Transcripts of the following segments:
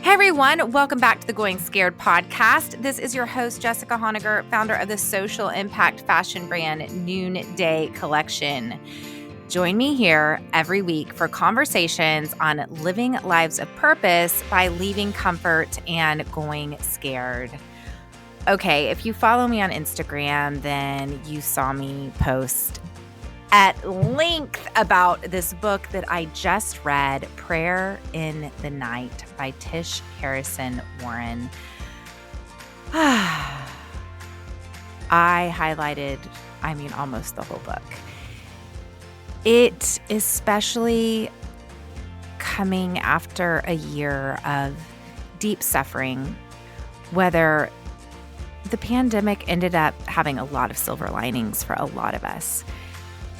Hey everyone, welcome back to the Going Scared podcast. This is your host, Jessica Honegger, founder of the social impact fashion brand Noonday Collection. Join me here every week for conversations on living lives of purpose by leaving comfort and going scared. Okay, if you follow me on Instagram, then you saw me post at length about this book that I just read, Prayer in the Night by Tish Harrison Warren. I highlighted, almost the whole book. It, especially coming after a year of deep suffering, whether the pandemic ended up having a lot of silver linings for a lot of us.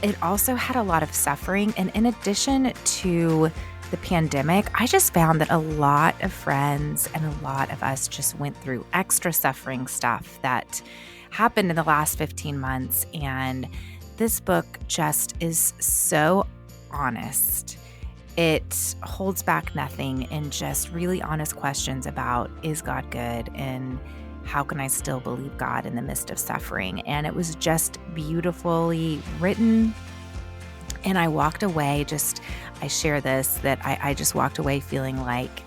It also had a lot of suffering. And in addition to the pandemic, I just found that a lot of friends and a lot of us just went through extra suffering stuff that happened in the last 15 months. And this book just is so honest. It holds back nothing and just really honest questions about, is God good? And how can I still believe God in the midst of suffering? And it was just beautifully written. And I walked away I share this, that I just walked away feeling like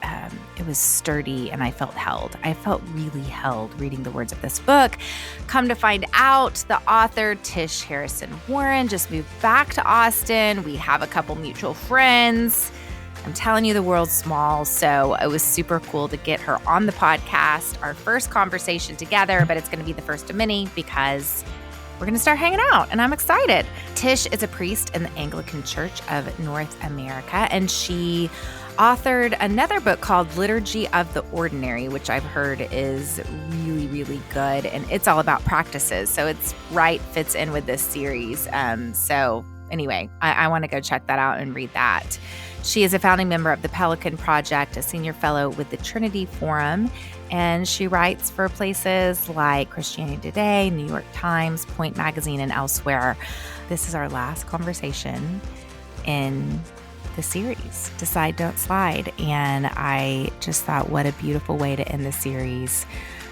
it was sturdy and I felt held. I felt really held reading the words of this book. Come to find out, the author, Tish Harrison Warren, just moved back to Austin. We have a couple mutual friends. I'm telling you, the world's small, so it was super cool to get her on the podcast, our first conversation together, but it's going to be the first of many because we're going to start hanging out, and I'm excited. Tish is a priest in the Anglican Church of North America, and she authored another book called Liturgy of the Ordinary, which I've heard is really, really good, and it's all about practices, so fits in with this series. So anyway, I want to go check that out and read that. She is a founding member of the Pelican Project, a senior fellow with the Trinity Forum, and she writes for places like Christianity Today, New York Times, Point Magazine, and elsewhere. This is our last conversation in the series, Decide, Don't Slide, and I just thought, what a beautiful way to end the series.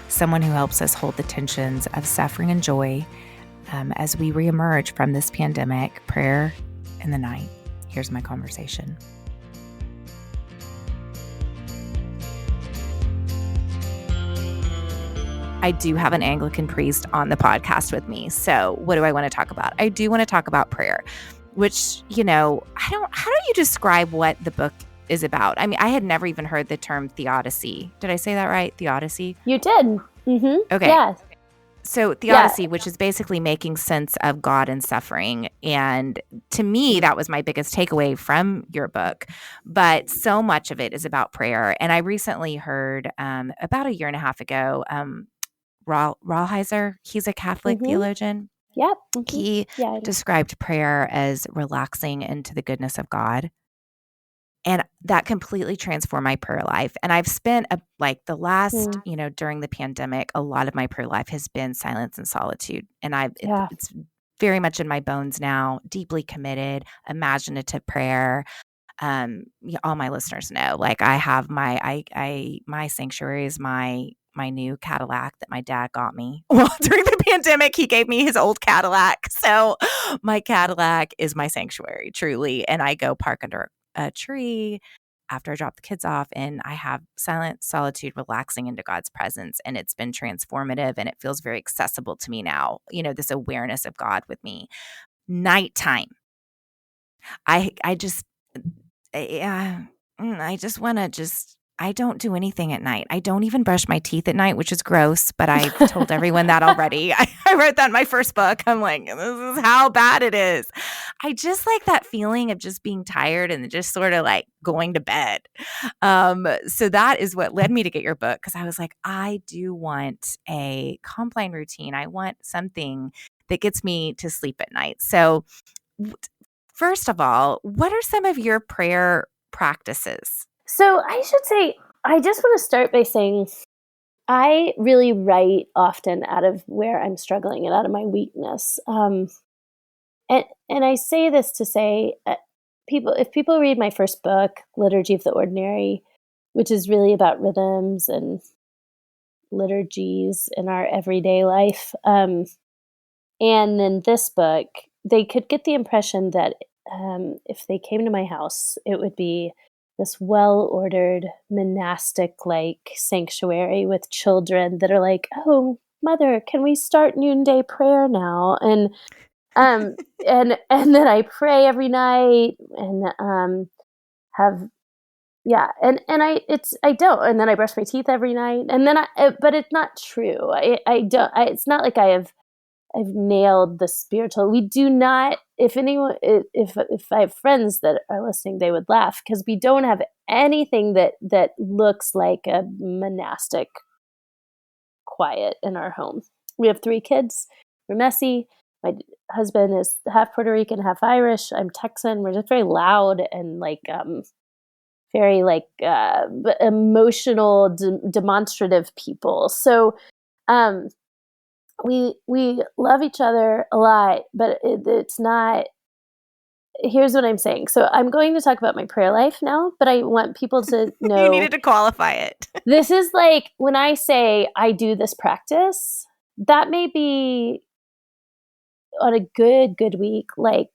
Someone who helps us hold the tensions of suffering and joy as we reemerge from this pandemic. Prayer in the Night. Here's my conversation. I do have an Anglican priest on the podcast with me. So what do I want to talk about? I do want to talk about prayer, which, how do you describe what the book is about? I mean, I had never even heard the term theodicy. Did I say that right? Theodicy? You did. Mm-hmm. Okay. Yeah. So theodicy, which is basically making sense of God and suffering. And to me, that was my biggest takeaway from your book. But so much of it is about prayer. And I recently heard about a year and a half ago, Rolheiser, he's a Catholic theologian. Yep. Mm-hmm. He described prayer as relaxing into the goodness of God. And that completely transformed my prayer life. And I've spent the last, during the pandemic, a lot of my prayer life has been silence and solitude. And it's very much in my bones now, deeply committed, imaginative prayer. All my listeners know, I have my sanctuary is my new Cadillac that my dad got me. Well, during the pandemic, he gave me his old Cadillac. So my Cadillac is my sanctuary, truly. And I go park under a tree after I drop the kids off, and I have silent solitude, relaxing into God's presence. And it's been transformative, and it feels very accessible to me now, this awareness of God with me. Nighttime. I just want to I don't do anything at night. I don't even brush my teeth at night, which is gross, but I've told everyone that already. I wrote that in my first book. I'm like, this is how bad it is. I just like that feeling of just being tired and just sort of going to bed. So that is what led me to get your book, because I was like, I do want a Compline routine. I want something that gets me to sleep at night. So first of all, what are some of your prayer practices? So I should say, I just want to start by saying I really write often out of where I'm struggling and out of my weakness. And I say this to say, if people read my first book, Liturgy of the Ordinary, which is really about rhythms and liturgies in our everyday life. And then this book, they could get the impression that if they came to my house, it would be this well-ordered monastic-like sanctuary with children that are like, "Oh, mother, can we start noonday prayer now?" And then I pray every night and have I don't, and then I brush my teeth every night, and then but it's not true. I don't. It's not like I've nailed the spiritual. We do not. If anyone, if I have friends that are listening, they would laugh because we don't have anything that looks like a monastic quiet in our home. We have 3 kids. We're messy. My husband is half Puerto Rican, half Irish. I'm Texan. We're just very loud and very emotional, demonstrative people. So we love each other a lot, but it's not. Here's what I'm saying. So I'm going to talk about my prayer life now, but I want people to know. You needed to qualify it. This is like when I say I do this practice, that may be on a good week, like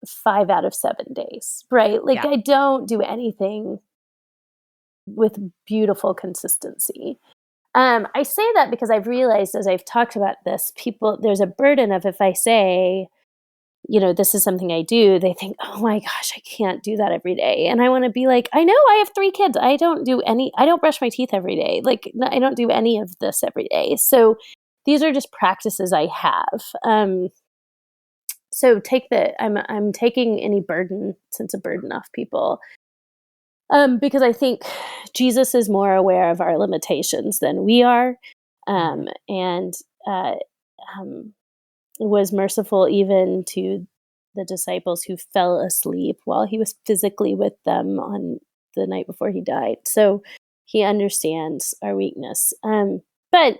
5 out of 7 days, right? Like Yeah. I don't do anything with beautiful consistency. I say that because I've realized as I've talked about this, there's a burden of if I say, this is something I do, they think, oh my gosh, I can't do that every day. And I want to be like, I know I have 3 kids. I don't brush my teeth every day. Like I don't do any of this every day. So these are just practices I have. So I'm taking any sense of burden off people. Because I think Jesus is more aware of our limitations than we are, and was merciful even to the disciples who fell asleep while he was physically with them on the night before he died. So he understands our weakness. But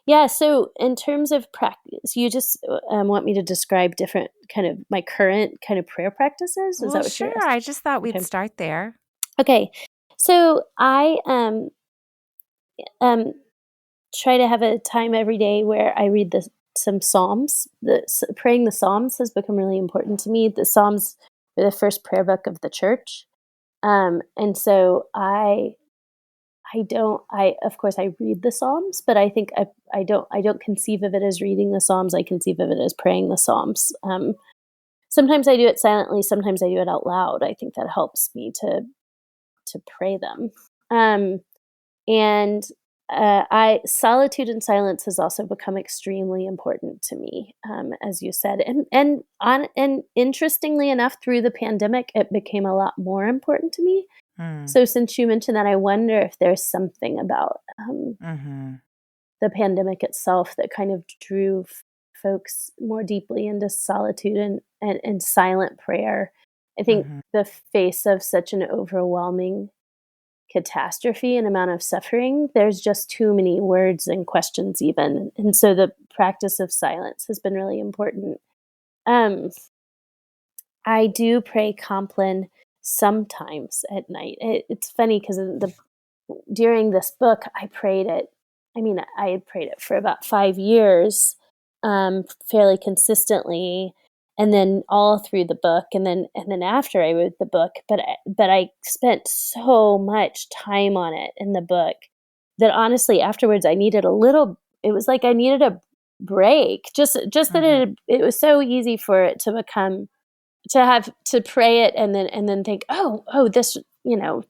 yeah, so in terms of practice, you just want me to describe different kind of my current kind of prayer practices? Is that what Sure. you're asking? I just thought we'd Okay. start there. Okay, so I try to have a time every day where I read some Psalms. Praying the Psalms has become really important to me. The Psalms are the first prayer book of the church, and so of course I read the Psalms, but I think I don't conceive of it as reading the Psalms. I conceive of it as praying the Psalms. Sometimes I do it silently. Sometimes I do it out loud. I think that helps me to pray them. And solitude and silence has also become extremely important to me, as you said, and interestingly enough, through the pandemic, it became a lot more important to me. So since you mentioned that, I wonder if there's something about the pandemic itself that kind of drew folks more deeply into solitude and silent prayer. I think the face of such an overwhelming catastrophe and amount of suffering, there's just too many words and questions even. And so the practice of silence has been really important. I do pray Compline sometimes at night. It's funny because during this book, I prayed it. I mean, I had prayed it for about 5 years, fairly consistently, and then all through the book, and then after I wrote the book. But I spent so much time on it in the book that honestly, afterwards, I needed a little. It was like I needed a break. Just that it was so easy for it to become. To have to pray it and then think, oh, this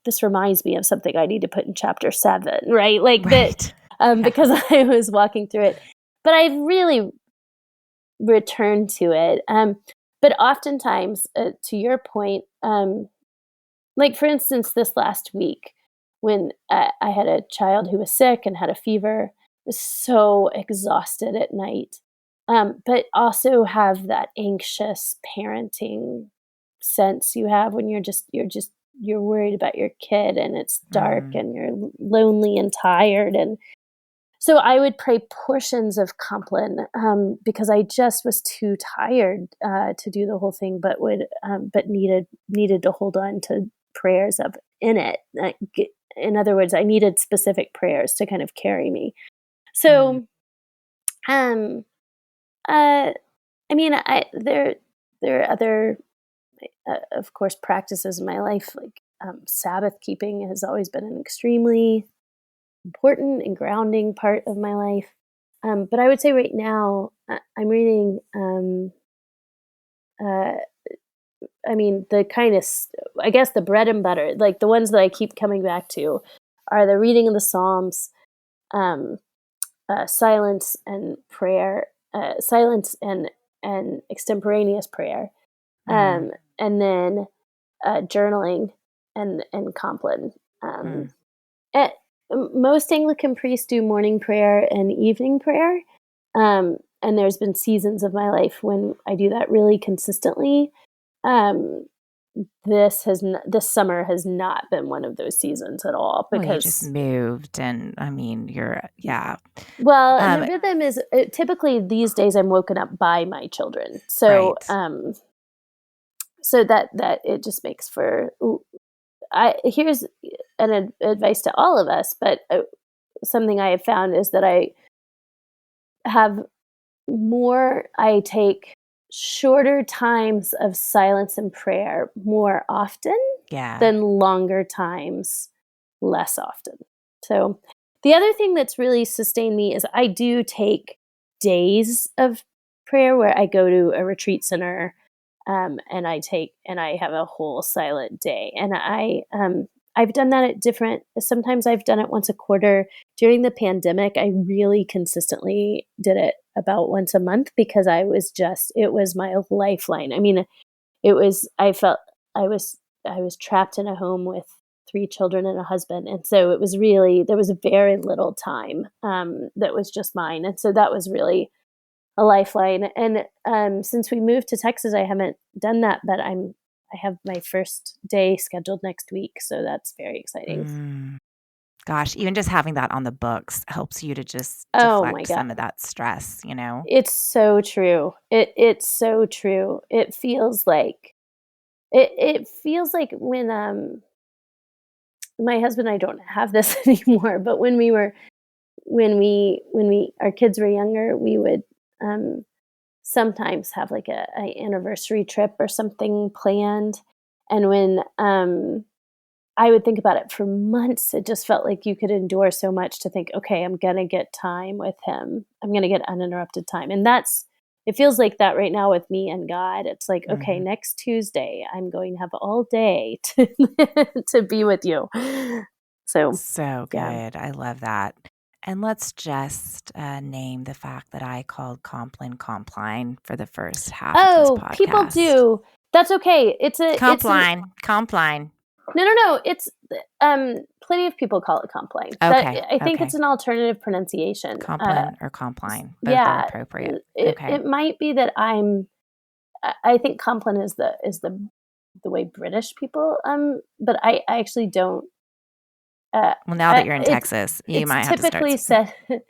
this reminds me of something I need to put in chapter 7, right? Like that, because I was walking through it, but I really returned to it. But oftentimes, to your point, like for instance, this last week when I had a child who was sick and had a fever, was so exhausted at night. But also have that anxious parenting sense you have when you're worried about your kid and it's dark and you're lonely and tired. And so I would pray portions of Compline because I just was too tired to do the whole thing, but needed to hold on prayers in it. In other words, I needed specific prayers to kind of carry me. So, um, I mean, there are other, of course, practices in my life, like Sabbath keeping has always been an extremely important and grounding part of my life. But I would say right now, I'm reading, uh, I mean, the kind of, I guess the bread and butter, like the ones that I keep coming back to are the reading of the Psalms, um, silence and prayer, silence and extemporaneous prayer, and then journaling and Compline. At, most Anglican priests do morning prayer and evening prayer, and there's been seasons of my life when I do that really consistently. Um, this summer has not been one of those seasons at all Well, you just because moved, and I mean, yeah. and the rhythm is typically these days I'm woken up by my children, so Right. so that it just makes for. Here's an advice to all of us, but something I have found is that I take shorter times of silence and prayer more often Yeah. than longer times less often. So the other thing that's really sustained me is I do take days of prayer where I go to a retreat center, and I have a whole silent day. And I've done that at sometimes I've done it once a quarter. During the pandemic, I really consistently did it about once a month because it was my lifeline. I mean, I felt I was trapped in a home with 3 children and a husband. And so there was very little time, that was just mine. And so that was really a lifeline. And since we moved to Texas, I haven't done that, but I have my first day scheduled next week, so that's very exciting. Gosh, even just having that on the books helps you to just Oh my deflect god, some of that stress, you know? it's so true. It's so true. It feels like when my husband and I don't have this anymore, but when our kids were younger, we would sometimes have like a anniversary trip or something planned. And when I would think about it for months, it just felt like you could endure so much to think, okay, I'm going to get time with him. I'm going to get uninterrupted time. And it feels like that right now with me and God. It's like, okay, Mhm. next Tuesday, I'm going to have all day to be with you. So, So yeah. good. I love that. And let's just name the fact that I called Compline for the first half of this Oh, people podcast. do. That's okay. Compline. No. It's plenty of people call it Compline. That Okay. I think it's Okay. an alternative pronunciation. Compline or Compline. Both are Yeah, appropriate. Okay. it might be that I think Compline is the way British people but I actually don't. Well, now that you're in It's Texas, you it's might have to start typically saying said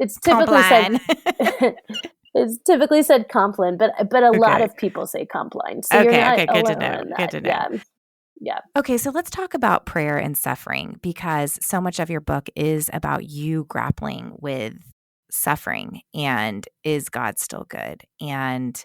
it's typically said Compline. it's typically said Compline, but a lot Okay. of people say Compline, so you're Okay. not Okay. Good to alone know. in Good that. to know. Yeah, yeah. Okay, so let's talk about prayer and suffering because so much of your book is about you grappling with suffering and is God still good? And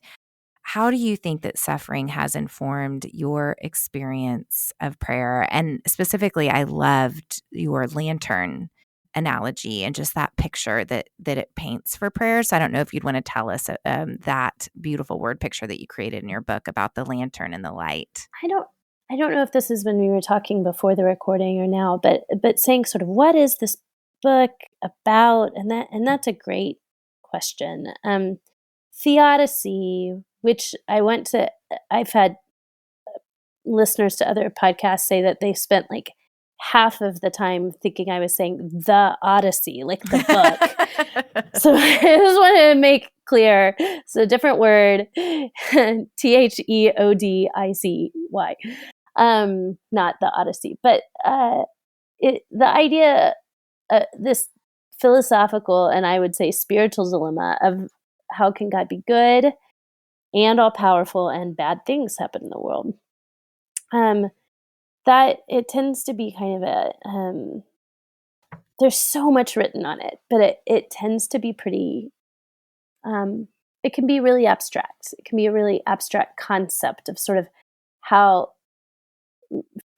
how do you think that suffering has informed your experience of prayer? And specifically, I loved your lantern analogy and just that picture that it paints for prayer. So I don't know if you'd want to tell us that beautiful word picture that you created in your book about the lantern and the light. I don't I don't know if this is when we were talking before the recording or now, but saying sort of what is this book about? And that's a great question. Theodicy, which I've had listeners to other podcasts say that they spent like half of the time thinking I was saying the Odyssey, like the book. So I just wanted to make clear it's a different word, Theodicy, not the Odyssey, but the idea, this philosophical and I would say spiritual dilemma of how can God be good and all powerful and bad things happen in the world. Um, that it tends to be kind of there's so much written on it, but it tends to be pretty, it can be really abstract. It can be a really abstract concept of sort of how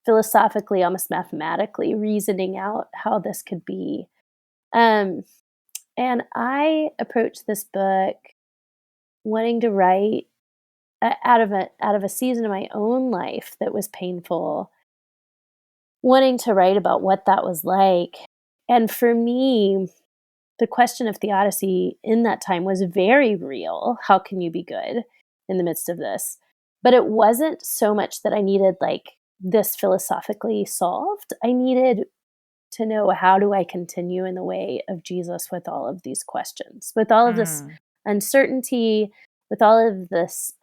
philosophically, almost mathematically, reasoning out how this could be. Um, and I approached this book wanting to write out of a season of my own life that was painful, wanting to write about what that was like. And for me, the question of theodicy in that time was very real. How can you be good in the midst of this? But it wasn't so much that I needed like this philosophically solved. I needed to know, how do I continue in the way of Jesus with all of these questions, with all of this uncertainty, with all of this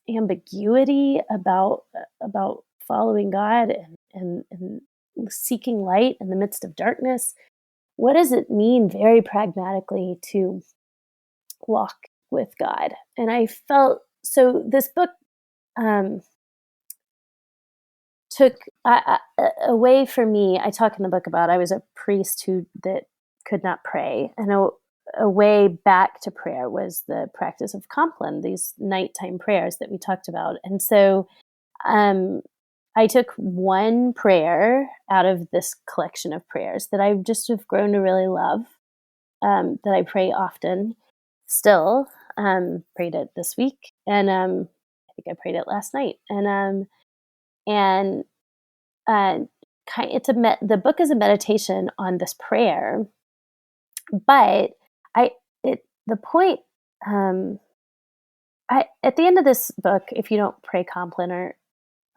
ambiguity about following God and seeking light in the midst of darkness. What does it mean very pragmatically to walk with God? And I felt so this book took away for me. I talk in the book about I was a priest that could not pray, and a way back to prayer was the practice of Compline, these nighttime prayers that we talked about. And so I took one prayer out of this collection of prayers that I just have grown to really love, that I pray often still. Prayed it this week, and I think I prayed it last night. And the book is a meditation on this prayer, but the point, at the end of this book, if you don't pray Compline, or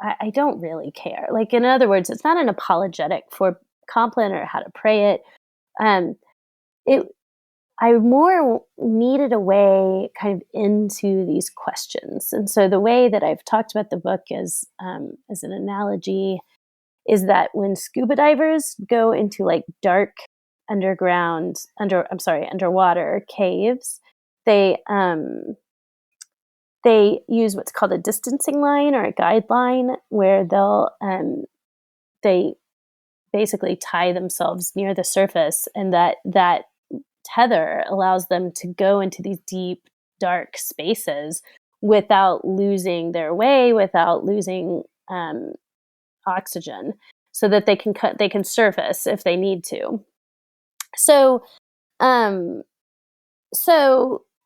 I don't really care. Like, in other words, it's not an apologetic for Compline or how to pray it. I more needed a way kind of into these questions. And so the way that I've talked about the book as an analogy is that when scuba divers go into like dark underwater caves, they use what's called a distancing line or a guideline, where they basically tie themselves near the surface, and that tether allows them to go into these deep, dark spaces without losing their way, without losing oxygen, so that they can surface if they need to. So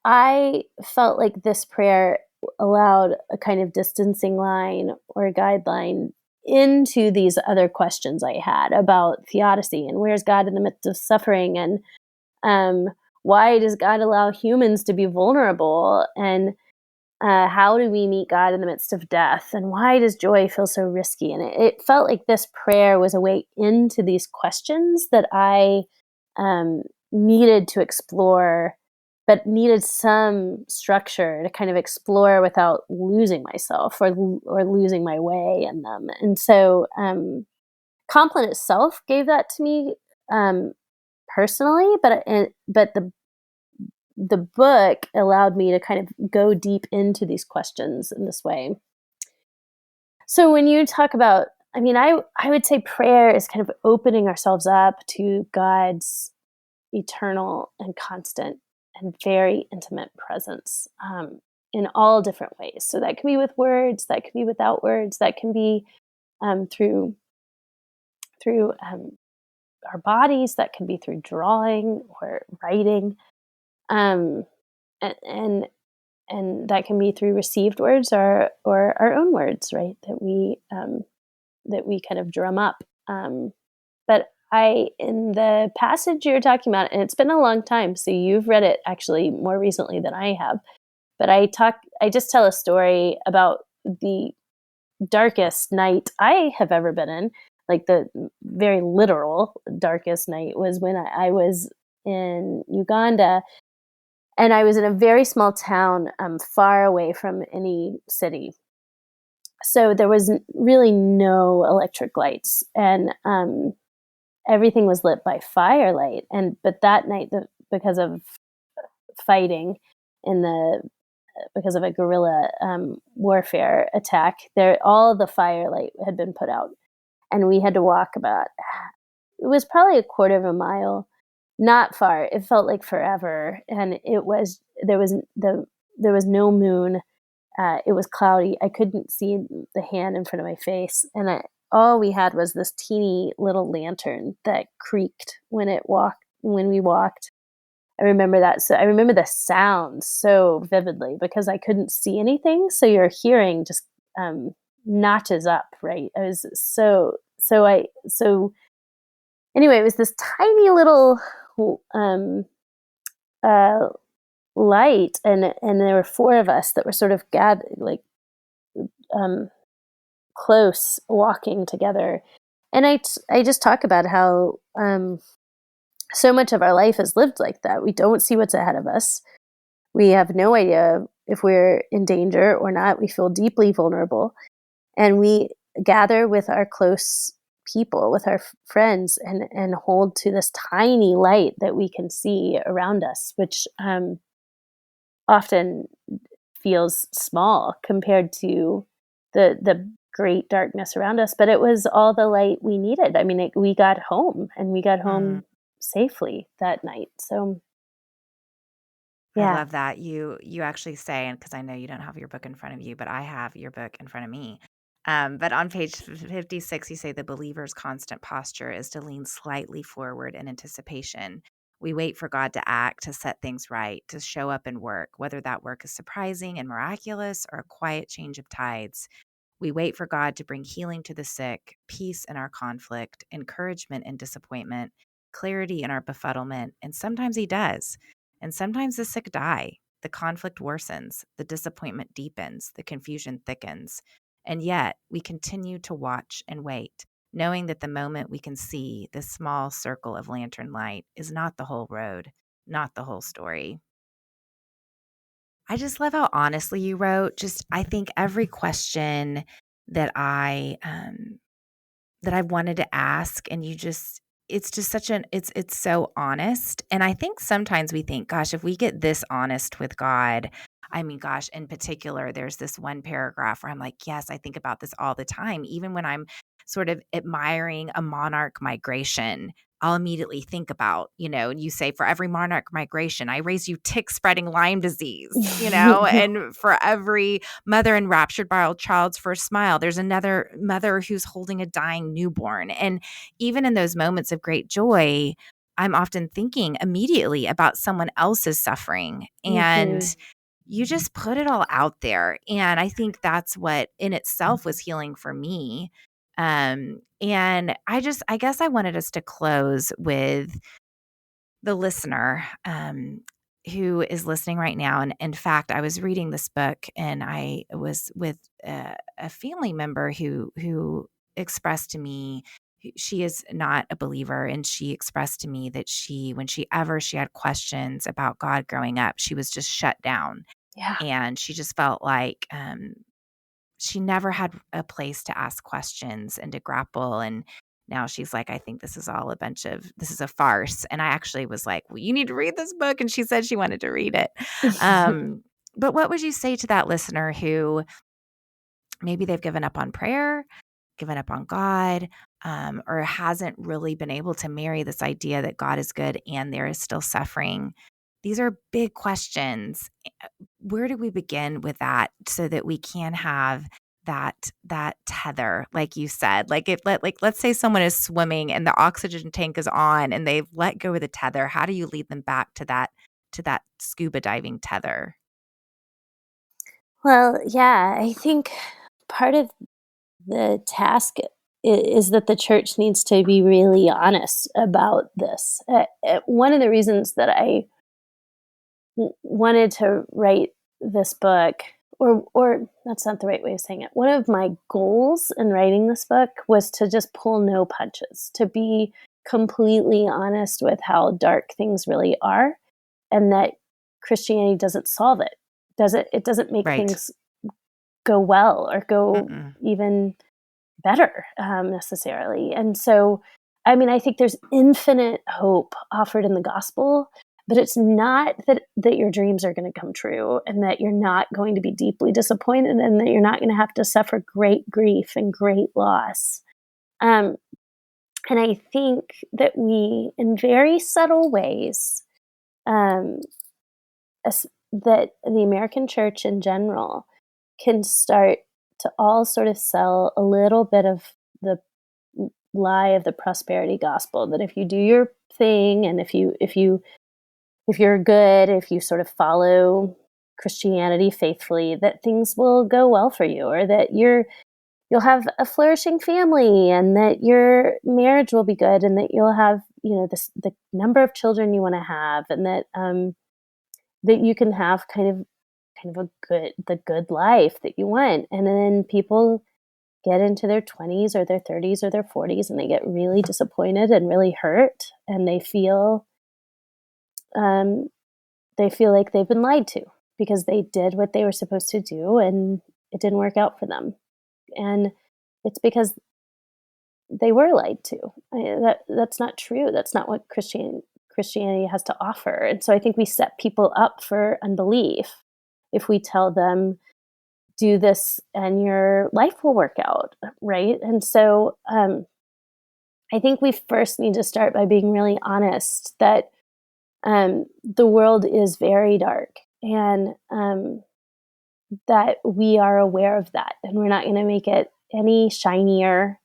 I felt like this prayer allowed a kind of distancing line or a guideline into these other questions I had about theodicy, and where's God in the midst of suffering, and why does God allow humans to be vulnerable, and how do we meet God in the midst of death, and why does joy feel so risky? And it felt like this prayer was a way into these questions that I needed to explore, but needed some structure to kind of explore without losing myself or losing my way in them. And so Compline itself gave that to me personally, but the book allowed me to kind of go deep into these questions in this way. So when you talk about, I would say prayer is kind of opening ourselves up to God's eternal and constant and very intimate presence in all different ways. So that can be with words, that can be without words, that can be through our bodies, that can be through drawing or writing, and that can be through received words or our own words, right? That we kind of drum up. But in the passage you're talking about, and it's been a long time, so you've read it actually more recently than I have, but I just tell a story about the darkest night I have ever been in. Like, the very literal darkest night was when I was in Uganda, and I was in a very small town, far away from any city. So there was really no electric lights, and everything was lit by firelight. But that night, because of fighting in the because of a guerrilla warfare attack. All the firelight had been put out, and we had to walk it was probably a quarter of a mile, not far. It felt like forever, and there was no moon. It was cloudy. I couldn't see the hand in front of my face, and all we had was this teeny little lantern that creaked when we walked. I remember that. So I remember the sound so vividly because I couldn't see anything. So your hearing just notches up, right? I was so anyway, it was this tiny little light, and there were four of us that were sort of gathered, like close, walking together. And I just talk about how so much of our life is lived like that. We don't see what's ahead of us. We have no idea if we're in danger or not. We feel deeply vulnerable, and we gather with our close people, with our friends, and hold to this tiny light that we can see around us, which often feels small compared to the great darkness around us. But it was all the light we needed. I mean, we got home, and we got home safely that night. So yeah. I love that you actually say, and because I know you don't have your book in front of you, but I have your book in front of me. But on page 56, you say the believer's constant posture is to lean slightly forward in anticipation. We wait for God to act, to set things right, to show up and work, whether that work is surprising and miraculous or a quiet change of tides. We wait for God to bring healing to the sick, peace in our conflict, encouragement in disappointment, clarity in our befuddlement, and sometimes He does. And sometimes the sick die, the conflict worsens, the disappointment deepens, the confusion thickens. And yet we continue to watch and wait, knowing that the moment we can see this small circle of lantern light is not the whole road, not the whole story. I just love how honestly you wrote. I think every question that I wanted to ask, and it's just it's so honest. And I think sometimes we think, gosh, if we get this honest with God, I mean, gosh, in particular, there's this one paragraph where I'm like, yes, I think about this all the time. Even when I'm sort of admiring a monarch migration, I'll immediately think about, and you say, for every monarch migration, I raise you tick spreading Lyme disease, and for every mother enraptured by a child's first smile, there's another mother who's holding a dying newborn. And even in those moments of great joy, I'm often thinking immediately about someone else's suffering. And you just put it all out there. And I think that's what in itself was healing for me. And I guess I wanted us to close with the listener who is listening right now. And in fact, I was reading this book, and I was with a family member who expressed to me, she is not a believer, and she expressed to me that when she had questions about God growing up, she was just shut down. Yeah. And she just felt like she never had a place to ask questions and to grapple. And now she's like, I think this is a farce. And I actually was like, well, you need to read this book. And she said she wanted to read it. But what would you say to that listener who maybe they've given up on prayer, given up on God, or hasn't really been able to marry this idea that God is good and there is still suffering? These are big questions. Where do we begin with that so that we can have that tether, like you said? Let's say someone is swimming and the oxygen tank is on and they've let go of the tether. How do you lead them back to that scuba diving tether? Well, yeah, I think part of the task is that the church needs to be really honest about this. One of the reasons that I wanted to write this book, or that's not the right way of saying it. One of my goals in writing this book was to just pull no punches, to be completely honest with how dark things really are, and that Christianity doesn't solve it. It doesn't make things go well or go even better necessarily. And so, I mean, I think there's infinite hope offered in the gospel, But it's not that your dreams are going to come true and that you're not going to be deeply disappointed and that you're not going to have to suffer great grief and great loss. And I think that we, in very subtle ways, that the American church in general can start to all sort of sell a little bit of the lie of the prosperity gospel, that if you do your thing and if you're good, if you sort of follow Christianity faithfully, that things will go well for you, or that you'll have a flourishing family, and that your marriage will be good, and that you'll have, the number of children you want to have, and that you can have kind of the good life that you want. And then people get into their 20s or their 30s or their 40s, and they get really disappointed and really hurt, and they feel like they've been lied to because they did what they were supposed to do and it didn't work out for them. And it's because they were lied to. That's not true. That's not what Christianity has to offer. And so I think we set people up for unbelief if we tell them, do this and your life will work out, right? And so I think we first need to start by being really honest that the world is very dark, and that we are aware of that, and we're not going to make it any shinier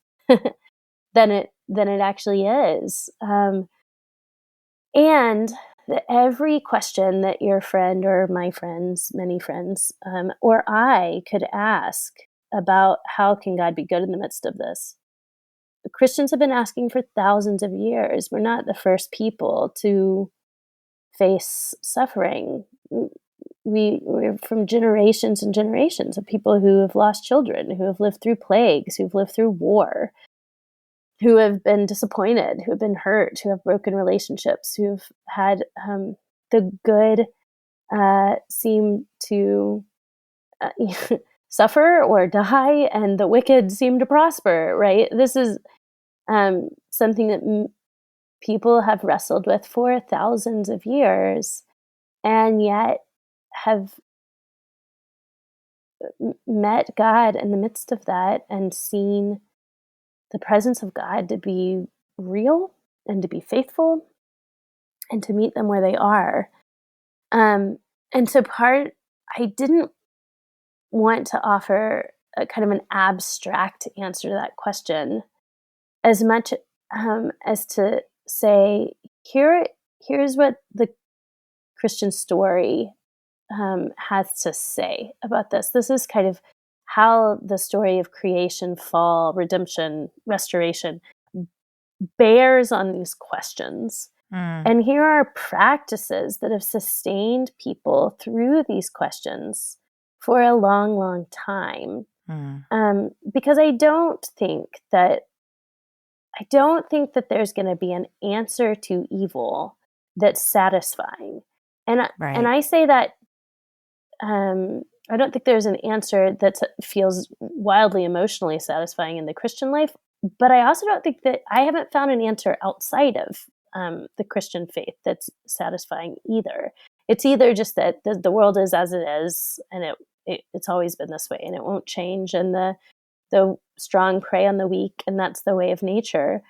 than it actually is. And that every question that your friend or my friends, many friends, or I could ask about how can God be good in the midst of this, Christians have been asking for thousands of years. We're not the first people to face suffering. We're from generations and generations of people who have lost children, who have lived through plagues, who've lived through war, who have been disappointed, who have been hurt, who have broken relationships, who've had the good seem to suffer or die, and the wicked seem to prosper, right? This is something that people have wrestled with for thousands of years, and yet have met God in the midst of that and seen the presence of God to be real and to be faithful and to meet them where they are. And so I didn't want to offer a kind of an abstract answer to that question as much as to say, here's what the Christian story has to say about this. This is kind of how the story of creation, fall, redemption, restoration bears on these questions. And here are practices that have sustained people through these questions for a long, long time. Because I don't think that there's going to be an answer to evil that's satisfying. And I say that I don't think there's an answer that feels wildly emotionally satisfying in the Christian life, but I also don't think that I haven't found an answer outside of the Christian faith that's satisfying either. It's either just that the world is as it is, and it's always been this way, and it won't change, and the strong prey on the weak, and that's the way of nature.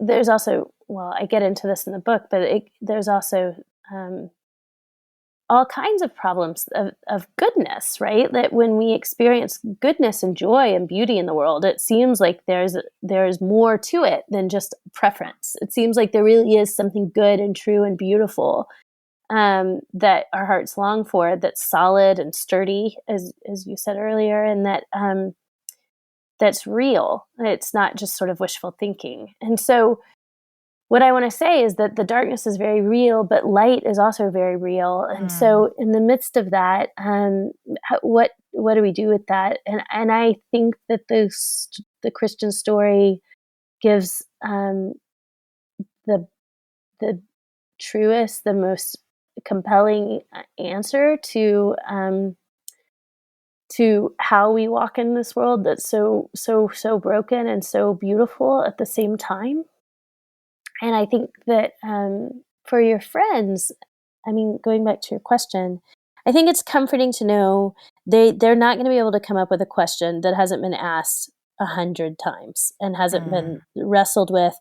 There's also, well, I get into this in the book, but there's also all kinds of problems of goodness, right? That when we experience goodness and joy and beauty in the world, it seems like there's more to it than just preference. It seems like there really is something good and true and beautiful that our hearts long for, that's solid and sturdy, as you said earlier, and that's real. It's not just sort of wishful thinking. And so what I want to say is that the darkness is very real, but light is also very real. And so in the midst of that, what do we do with that? And I think that the Christian story gives the truest, the most compelling answer to to how we walk in this world that's so broken and so beautiful at the same time. And I think that for your friends, I mean, going back to your question, I think it's comforting to know they're not going to be able to come up with a question that hasn't been asked 100 times and hasn't been wrestled with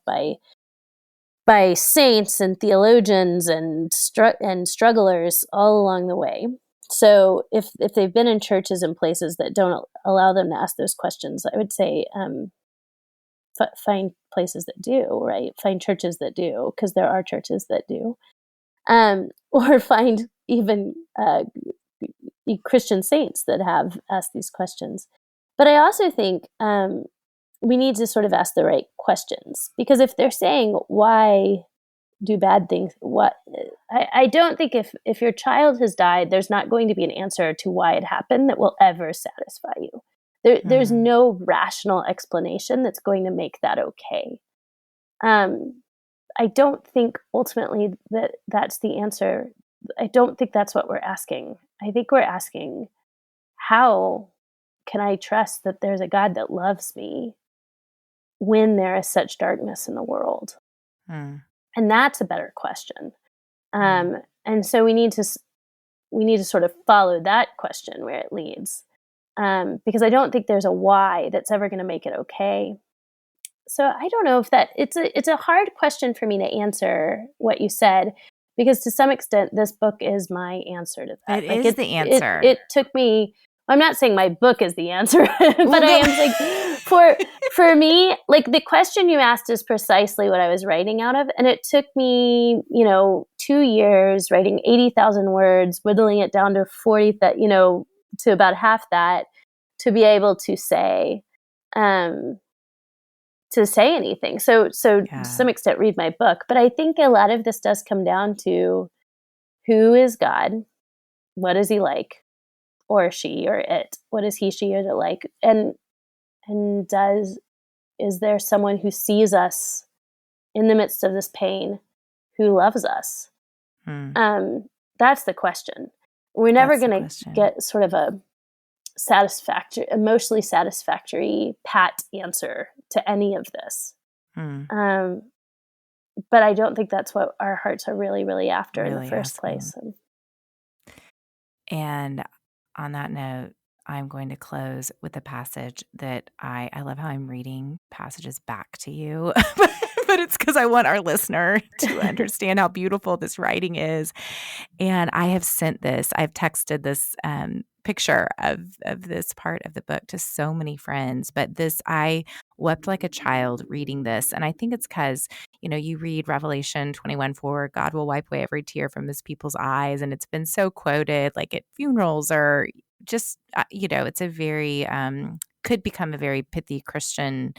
by saints and theologians and strugglers all along the way. So if they've been in churches and places that don't allow them to ask those questions, I would say find places that do, right? Find churches that do, because there are churches that do. Or find even Christian saints that have asked these questions. But I also think we need to sort of ask the right questions, because if they're saying, why do bad things, I don't think if your child has died, there's not going to be an answer to why it happened that will ever satisfy you. There's no rational explanation that's going to make that okay. I don't think ultimately that's the answer. I don't think that's what we're asking. I think we're asking, how can I trust that there's a God that loves me when there is such darkness in the world? And that's a better question. And so we need to sort of follow that question where it leads. Because I don't think there's a why that's ever going to make it okay. So I don't know if it's a hard question for me to answer what you said, because to some extent this book is my answer to that. It is the answer. It took me. I'm not saying my book is the answer, but I am saying for me, like, the question you asked is precisely what I was writing out of, and it took me 2 years writing 80,000 words, whittling it down to 40 that to about half that, to be able to say anything. So to some extent, read my book. But I think a lot of this does come down to, who is God? What is he like? Or she or it? What is he, she, or it like? And is there someone who sees us in the midst of this pain, who loves us? That's the question. We're never going to get sort of a emotionally satisfactory, pat answer to any of this. But I don't think that's what our hearts are really, really after in the first place. And on that note, I'm going to close with a passage that I love how I'm reading passages back to you, but it's because I want our listener to understand how beautiful this writing is. And I've texted this picture of this part of the book to so many friends, but I wept like a child reading this. And I think it's because, you read Revelation 21:4, God will wipe away every tear from his people's eyes. And it's been so quoted, like at funerals, or just, it's a very, could become a very pithy Christian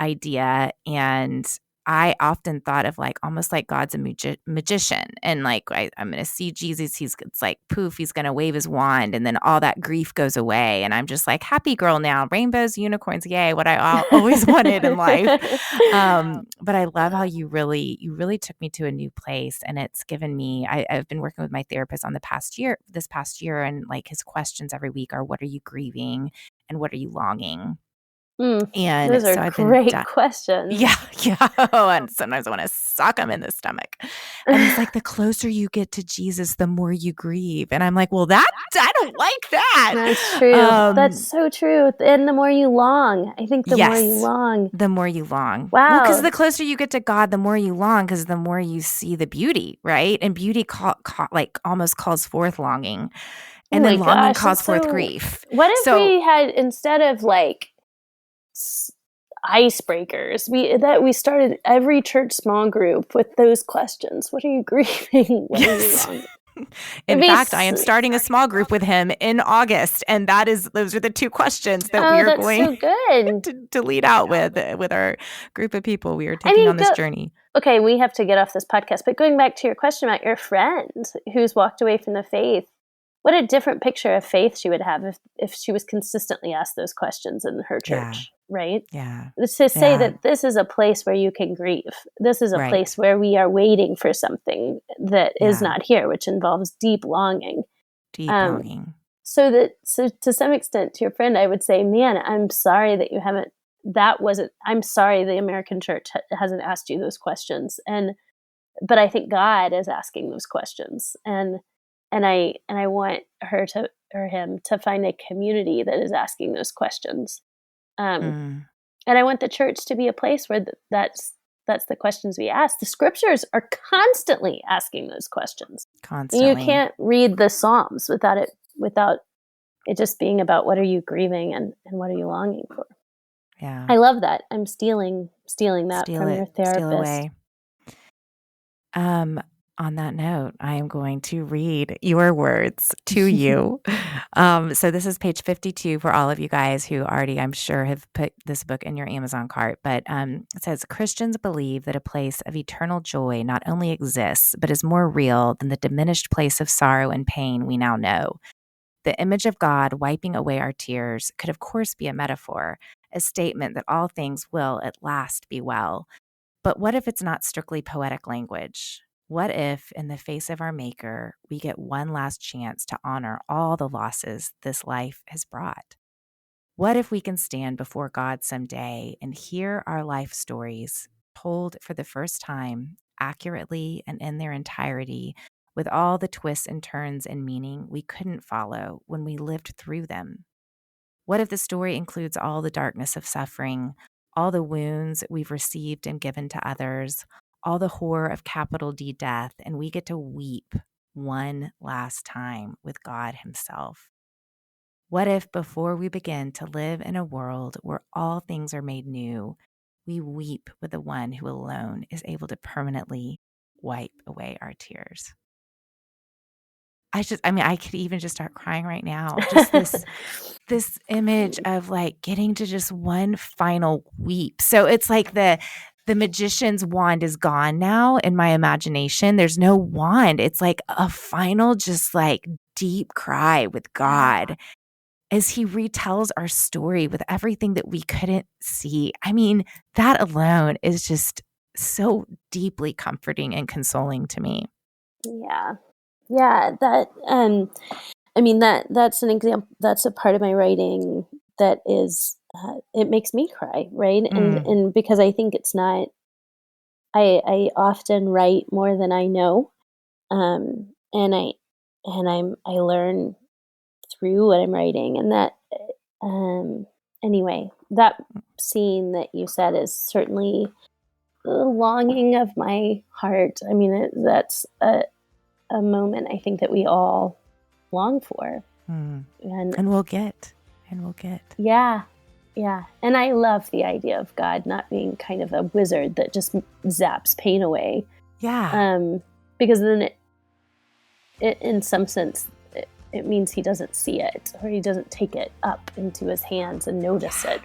idea. And I often thought of almost like God's a magician, and I'm going to see Jesus. It's like poof, he's going to wave his wand, and then all that grief goes away, and I'm just like, happy girl now, rainbows, unicorns, yay! What I always wanted in life. But I love how you really took me to a new place, and it's given me. I've been working with my therapist on this past year, and his questions every week are, what are you grieving, and what are you longing? And those are great questions. Yeah. And sometimes I want to sock them in the stomach. And he's like, the closer you get to Jesus, the more you grieve. And I'm like, well, I don't like that. That's true. That's so true. And the more you long, I think more you long. The more you long. Wow. Well, because the closer you get to God, the more you long, because the more you see the beauty, right? And beauty almost calls forth longing. And then longing calls forth grief. What if we had, instead of icebreakers, we started every church small group with those questions? What are you grieving? What are you longing? In fact, I am starting a small group with him in August, and those are the two questions that we are going to lead out with our group of people we are taking on this journey. Okay, we have to get off this podcast, but going back to your question about your friend who's walked away from the faith, what a different picture of faith she would have if she was consistently asked those questions in her church, right? Yeah. To say that this is a place where you can grieve. This is a place where we are waiting for something that is not here, which involves deep longing. Deep longing. So to some extent, to your friend, I would say, man, I'm sorry that you haven't, I'm sorry the American church hasn't asked you those questions. But I think God is asking those questions. And I want her to, or him to find a community that is asking those questions. Um, Mm, and I want the church to be a place where that's the questions we ask. The scriptures are constantly asking those questions. You constantly. can't read the Psalms without it just being about what are you grieving and what are you longing for. Yeah. I love that. I'm stealing that Steal from it, your steal therapist. away. Um, on that note, I am going to read your words to you. So this is page 52 for all of you guys who already, I'm sure, have put this book in your Amazon cart. But it says, Christians believe that a place of eternal joy not only exists, but is more real than the diminished place of sorrow and pain we now know. The image of God wiping away our tears could, of course, be a metaphor, a statement that all things will at last be well. But what if it's not strictly poetic language? What if, in the face of our Maker, we get one last chance to honor all the losses this life has brought? What if we can stand before God someday and hear our life stories told for the first time, accurately and in their entirety, with all the twists and turns and meaning we couldn't follow when we lived through them? What if the story includes all the darkness of suffering, all the wounds we've received and given to others, all the horror of capital D death, and we get to weep one last time with God Himself? What if before we begin to live in a world where all things are made new, we weep with the one who alone is able to permanently wipe away our tears? I could even just start crying right now. Just this image of like getting to just one final weep. So it's like the magician's wand is gone now in my imagination. There's no wand. It's like a final, just like deep cry with Yeah. God as He retells our story with everything that we couldn't see. I mean, that alone is just so deeply comforting and consoling to me. Yeah. Yeah, that's an example. That's a part of my writing that is, it makes me cry, right? And Mm, and because I think it's not, I often write more than I know, and I learn through what I'm writing, and anyway, that scene that you said is certainly the longing of my heart. I mean, that's a moment I think that we all long for. mm. And And we'll get. And we'll get. yeah, yeah. And I love the idea of God not being kind of a wizard that just zaps pain away. Yeah. Because then it in some sense, it means He doesn't see it, or He doesn't take it up into His hands and notice Yeah. it.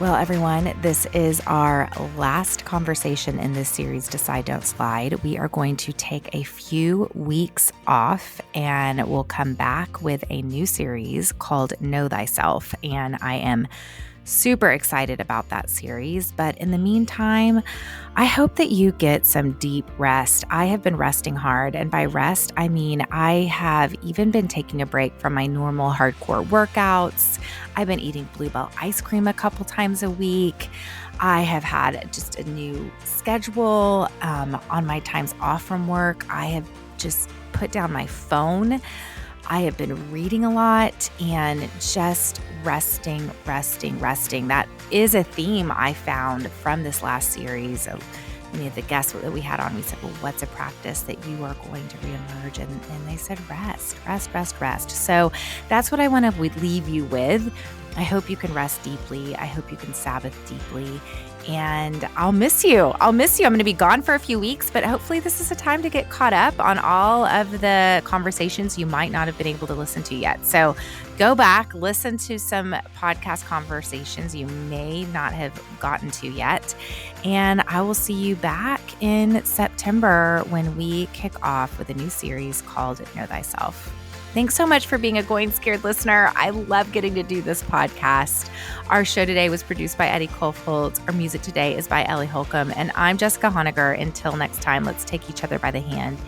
Well, everyone, this is our last conversation in this series, Decide, Don't Slide. We are going to take a few weeks off and we'll come back with a new series called Know Thyself. And I am super excited about that series. But in the meantime, I hope that you get some deep rest. I have been resting hard. And by rest, I mean I have even been taking a break from my normal hardcore workouts. I've been eating Bluebell ice cream a couple times a week. I have had just a new schedule on my times off from work. I have just put down my phone. I have been reading a lot and just resting. That is a theme I found from this last series. Many of the guests that we had on, we said, well, what's a practice that you are going to reemerge? And they said, rest. So that's what I want to leave you with. I hope you can rest deeply. I hope you can Sabbath deeply. And I'll miss you. I'm going to be gone for a few weeks, but hopefully this is a time to get caught up on all of the conversations you might not have been able to listen to yet. So go back, listen to some podcast conversations you may not have gotten to yet. And I will see you back in September when we kick off with a new series called Know Thyself. Thanks so much for being a Going Scared listener. I love getting to do this podcast. Our show today was produced by Eddie Kofold. Our music today is by Ellie Holcomb. And I'm Jessica Honegger. Until next time, let's take each other by the hand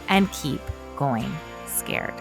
and keep going scared.